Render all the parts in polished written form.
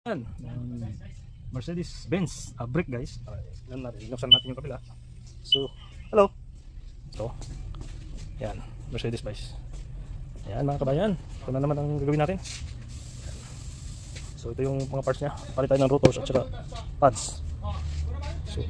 Yan, Mercedes-Benz brick guys. Inuksan natin yung kabila. So, hello. So, yan, Mercedes-Benz. Yan mga kabayan, ito na naman ang gagawin natin. So, ito yung mga parts niya. Palit tayo ng rotors at saka pads. So,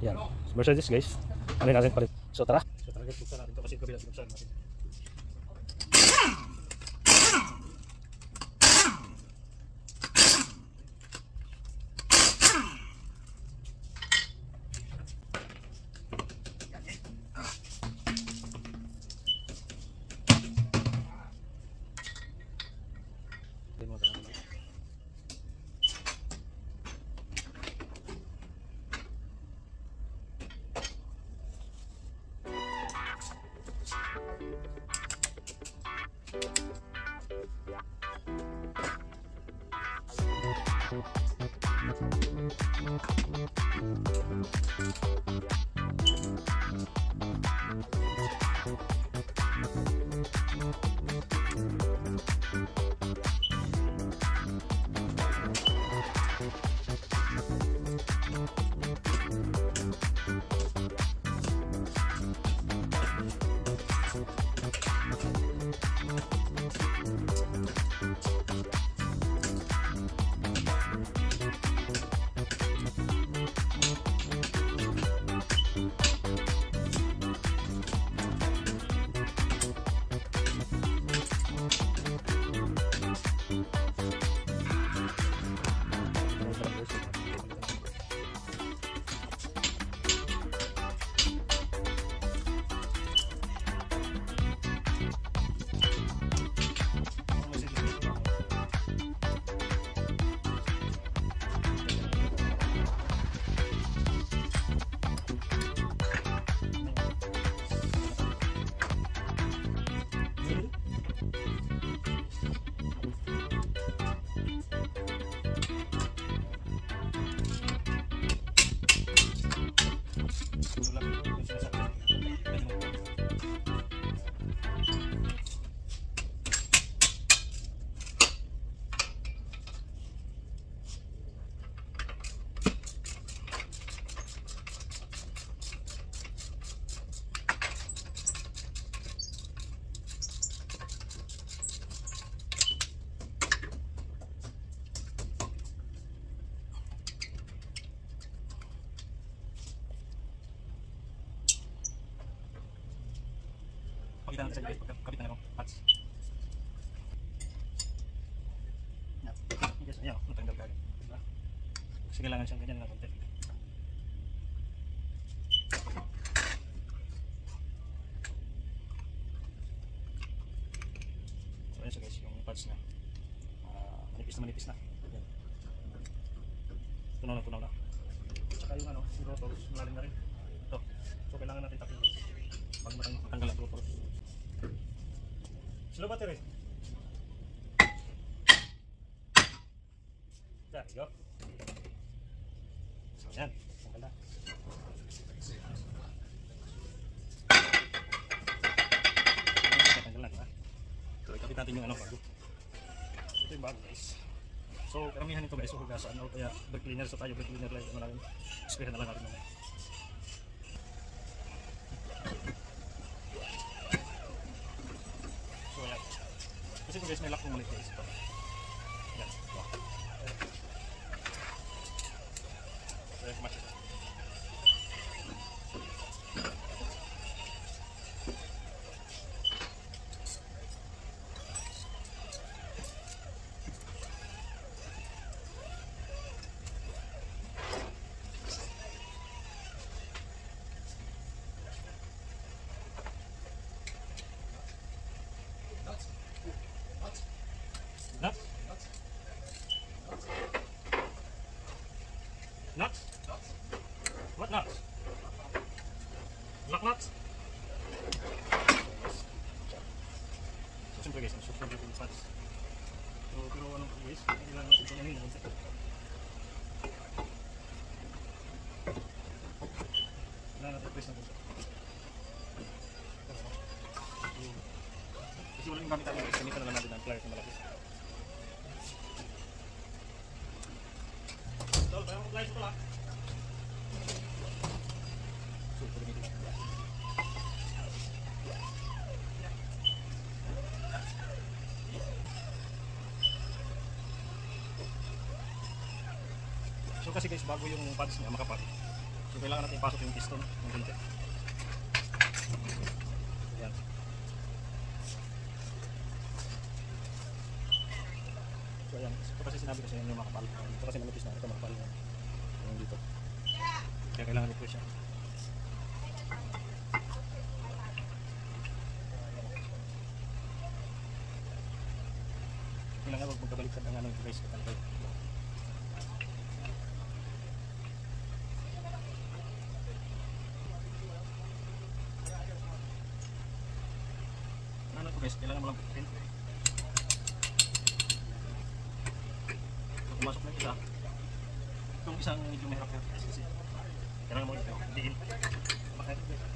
yan, Mercedes guys. Ano natin palit? So, tara. So, tara guys, buksan natin ito kasi yung kabila sinuksan natin. Pakita natin sa inyo guys, pagkakabit na yung pads. Yan. Yes, ayan, natanggal ka agad. Diba? Kasi kailangan siyang ganyan na konti. So ayan siya guys, yung pads na manipis na. Yan. Tunaw na. Tsaka yung yung rotors, malalim na rin. Ito. So kailangan natin tapin guys. Bago matanggal ang rotors. Slow battery. There you go. So yan, tanggal na. Tanggal na, diba? So ikapit natin yung bago. Ito yung bago guys. So karamihan nito guys, hugasan o kaya brake cleaner. So tayo brake cleaner lang yung maraming sprayan na lang natin naman. Kasi ito guys, may lock ng maliit guys ito. Yan. So yan, kumasya siya. Nuts? What nuts? Nuts? So siyempre guys, super dito yung pads. So pero ano guys, kailangan natin ito ngayon. Kailangan natin press na ito. Kasi walang gamit natin guys, gamitan na lang natin ang pliers na malaki. guys, ito lang. So, gamitin natin. So kasi guys, bago yung pads niya makapal, so kailangan natin ipasok yung piston ng konti. Ayan. So ayan, ito kasi sinabi kasi yung makapal. Ito kasi manipis na, ito makapal yung dito. Kaya kailangan ito siya. Kailangan huwag magkabaliktad ng ano ito guys. Ano ito guys, kailangan mo lang pupukin. So, pumasok na isa. Itong isang medyo mahirap na kasi kailangan mo ito, diin. Bakit ito guys?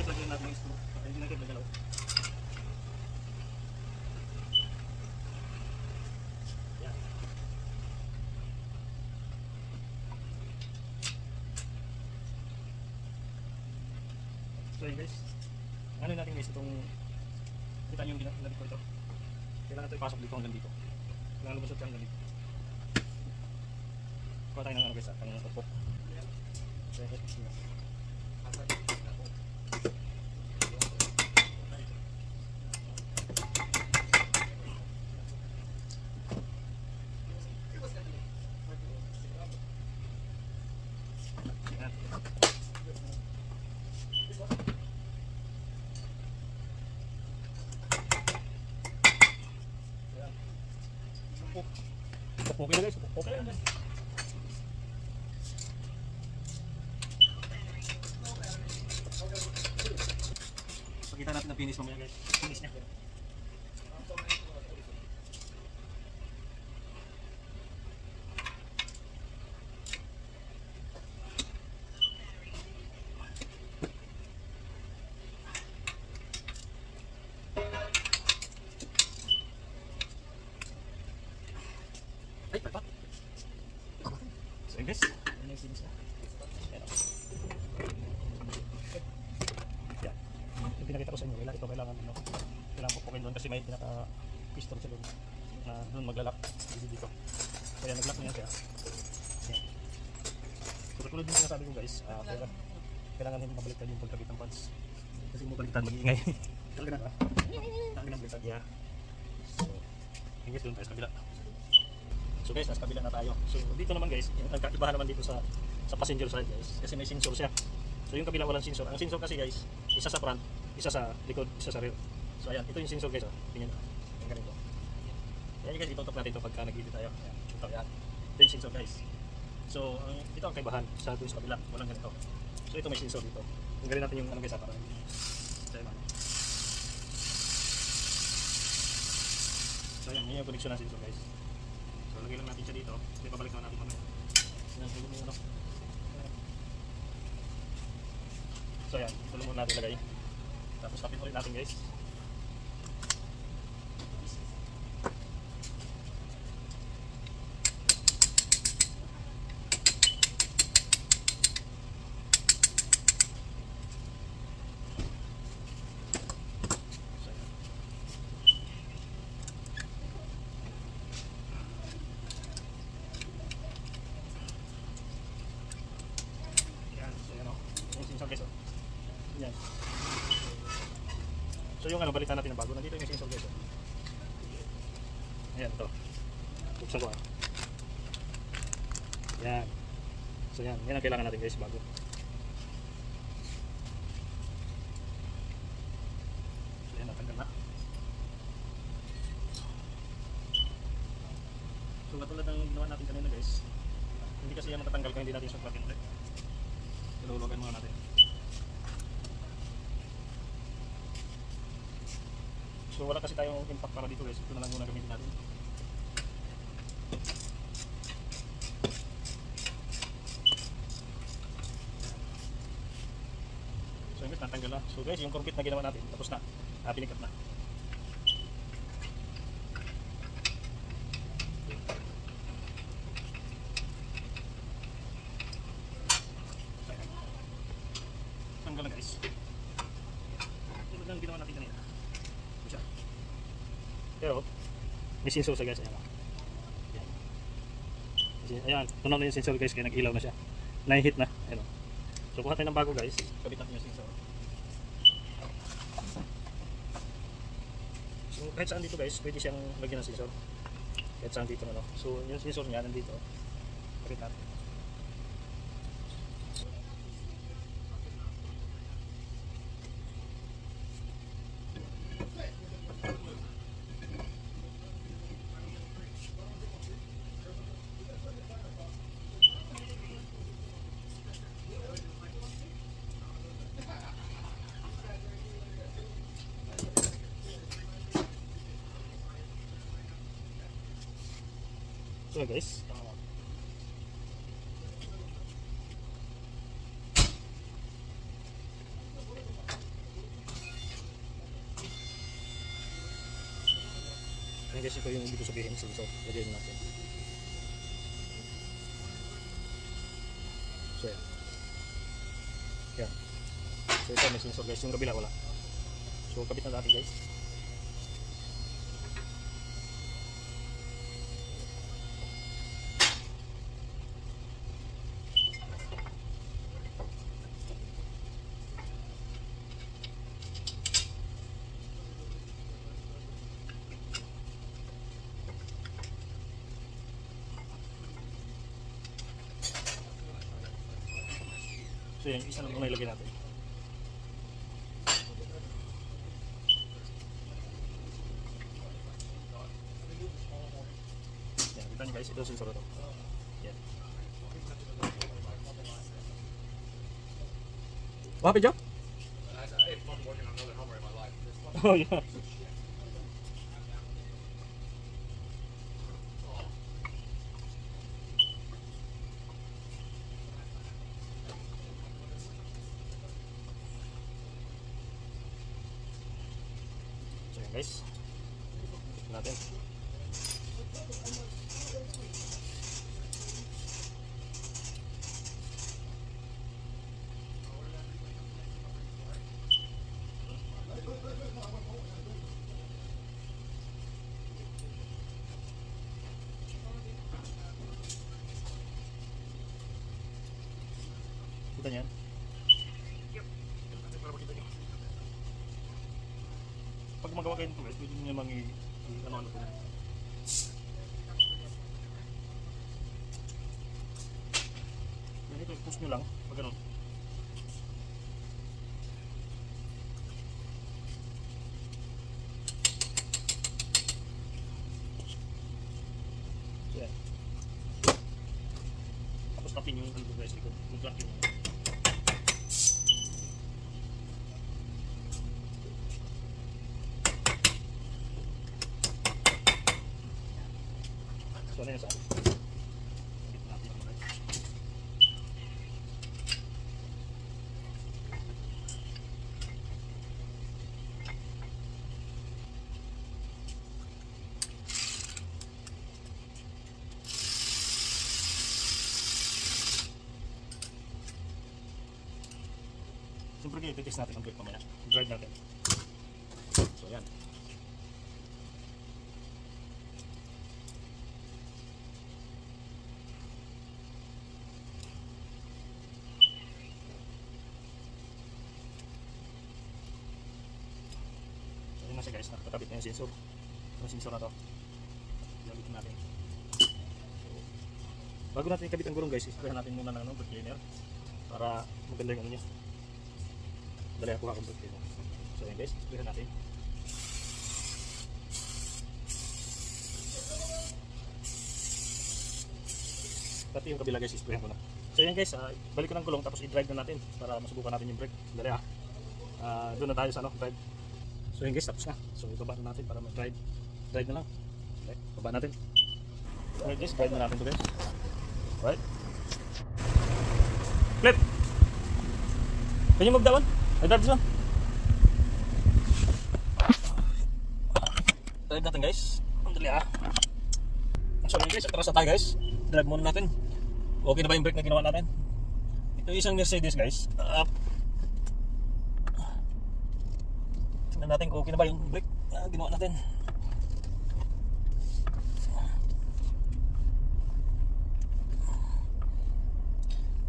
Lagyan natin yung screw. Hindi na kayo magalaw. Yan. So yun guys. Ano natin guys itong kita nyo yung ginagawa ko ito. Kailangan ito ipasok dito hanggang dito. Kailangan lumusot siya hanggang dito. Kuha tayo ng ano guys ang tupok. So yun guys. Okay na guys, okay na. Pakita natin ang finish mamaya guys. Finish niya. Ay, pagpak. So guys, ano yung finish na? Yan. Yung pinakita ko sa inyo, ito kailangan ano, kailangan pupukin doon kasi may pinaka piston sa doon na doon maglalak dito. Kaya naglock na yan siya. Yan. So katulad din sinasabi ko guys, kailangan hindi mabaliktad yung pagkabit ng pads. Kasi kung mabaliktad, mag-iingay. Talaga na ba? Talaga na baliktad. Yeah. So, ingis doon tayo sa kabila. So guys, nasa kabila na tayo. So dito naman guys, yung nagkaibahan naman dito sa passenger side guys, kasi may sensor siya. So yung kabila walang sensor. Ang sensor kasi guys, isa sa front, isa sa likod, isa sa rear. So ayan, ito yung sensor guys, oh. Tingnan nyo. Yung ganito. Ayan guys, itutok natin ito pagka nag-edit tayo. Ayan, ito yan. Ito yung sensor guys. So ito ang kaibahan sa doon sa kabila, walang ganito. So ito may sensor dito. Tanggalin natin yung ano guys, para so ayan, yun yung connection ng sensor guys. So lagay lang natin siya dito. Kasi pabalik naman natin mamaya. Sinasagod mo yung ano. So ayan, ito lang muna natin lagay. Tapos tapin ulit natin guys. Yan. So yung ano, balitan natin ng bago. Nandito yung sensor guys. Ayan, ito. Buksan ko ah. Yan. So yan, yan ang kailangan natin guys, bago. So yan, natanggal na. So katulad ng ginawa natin kanina guys, hindi kasi yan matatanggal kung hindi natin suklatin ulit. Ilulugan muna natin. So wala kasi tayong impact para dito guys, ito na lang muna gamitin natin. na. So guys, yung concrete na ginawa natin, tapos na. Pinikat na. Tanggal na guys. Ito lang ginawa natin kanina. Isa. Pero, may sensor sa guys. Ayan. Ayan. Tunaw na yung sensor guys, kaya nag-ilaw na siya. Na-hit na. Ayan. So kuha tayo ng bago guys. Kabit natin yung sensor. So kahit saan dito guys, pwede siyang lagyan ng sensor. Kahit saan dito ano. So yung sensor niya nandito. Kabit natin. So guys, guys, ito yung ibig ko sabihin. So lagyan natin. So yan. Yan. So ito may sensor guys, yung kabila wala. So kabit na natin guys. So yan, isa lang muna ilagay natin. Yan, kita nyo guys, ito sensor ito. Yan. What happened, Joe? I had fun working on another Hummer in my life. Oh yeah. Guys, natin. Kita niyan? Pag magawa kayo nito guys, pwede nyo namang ano-ano po. Yan ito, push nyo lang, pag ganun. So yan. Tapos tapin yung ano guys, likod. Mag-tapin nyo. So ano yun sa akin? Sabit natin yung mga. Siyempre kayo, titest natin ang brake mamaya. Drive natin. So yan. Na siya guys, nakakabit na yung sensor. Yung sensor na to gamitin natin. So, bago natin ikabit ang gulong guys, isprayan natin muna ng brake cleaner para maganda yung ano niya. Dali ako akong brake cleaner. So yun guys, isprayan natin. Pati yung kabila guys, isprayan ko na. So yun guys, balik ko ng gulong tapos i-drive na natin para masubukan natin yung brake. Dali doon na tayo sa drive. So yun guys, tapos na. So ibaba na natin para mag-drive. Drive na lang. Okay, baba natin. Alright guys, drive na natin to guys. Alright. Flip! Can you move that one? I drive this one. drive natin guys. Ang dali ah. So guys, atras na tayo guys. Drive muna natin. Okay na ba yung brake na ginawa natin? Ito isang Mercedes guys. Tingnan natin kung okay na ba yung brake na ginawa natin.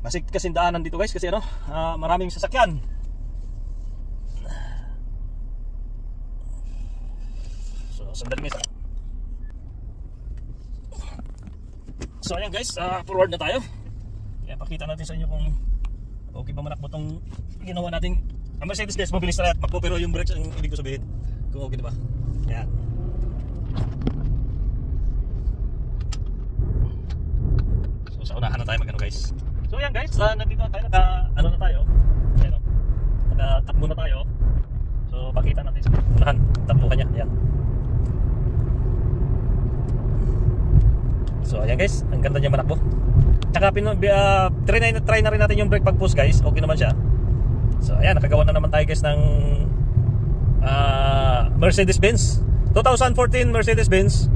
Masikip kasi daanan dito guys kasi ano, maraming sasakyan. So sandali guys. So ayan guys, forward na tayo. Kaya pakita natin sa inyo kung okay ba manakbo tong ginawa nating Mercedes guys. Mabilis na lahat makbo pero yung brakes ang ibig ko sabihin kung okay na ba. Ayan. So sa unahan na tayo magano guys. So yan guys, nandito na tayo, ano na tayo, ayan, nakatakbo na tayo. So pakita natin sa unahan, takbuhan niya, ayan. So ayan guys, ang ganda niya manakbo. Tsaka try na rin natin yung brake pag push guys, okay naman siya. So ayan, nakagawa na naman tayo guys ng Mercedes-Benz 2014 Mercedes-Benz.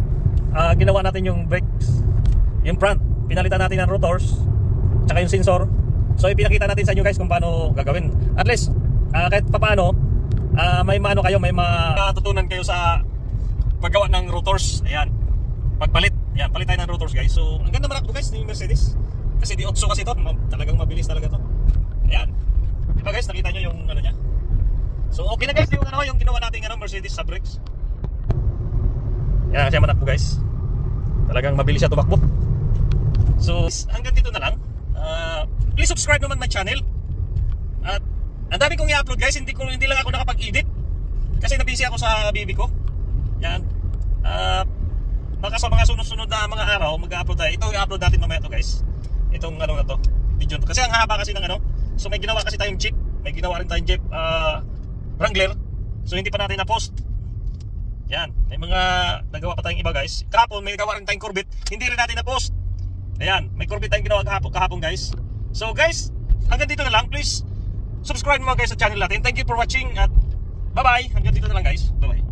Ginawa natin yung brakes, yung front, pinalitan natin ng rotors tsaka yung sensor. So ipinakita natin sa inyo guys kung paano gagawin. At least kahit papaano may maano kayo, may matutunan kayo sa paggawa ng rotors. Ayan, pagpalit. Ayan, palit tayo ng rotors guys. So ang ganda manakbo guys ni Mercedes. Kasi di 8 kasi ito, talagang mabilis talaga to. Ayan, diba guys, nakita nyo yung ano nya. So okay na guys yung ano, yung ginawa natin Mercedes sa brakes. Ayan, siya manakbo guys. Talagang mabilis siya tumakbo. So hanggang dito na lang. Please subscribe naman my channel. At ang dami kong i-upload guys, hindi lang ako nakapag-edit kasi nabisi ako sa baby ko. Yan. Baka sa mga sunod-sunod na mga araw mag-upload tayo. Ito i-upload natin mamaya to guys. Itong ano na to, video to. Kasi ang haba kasi ng ano. So may ginawa kasi tayong Jeep, may ginawa rin tayong Jeep Wrangler. So hindi pa natin na-post. Yan, may mga nagawa pa tayong iba guys. Kahapon may nagawa rin tayong Corvette, hindi rin natin na-post. Ayan, may Corvette tayong ginawa kahapon guys. So guys, hanggang dito na lang. Please subscribe mo guys sa channel natin. Thank you for watching at bye bye. Hanggang dito na lang guys. Bye bye.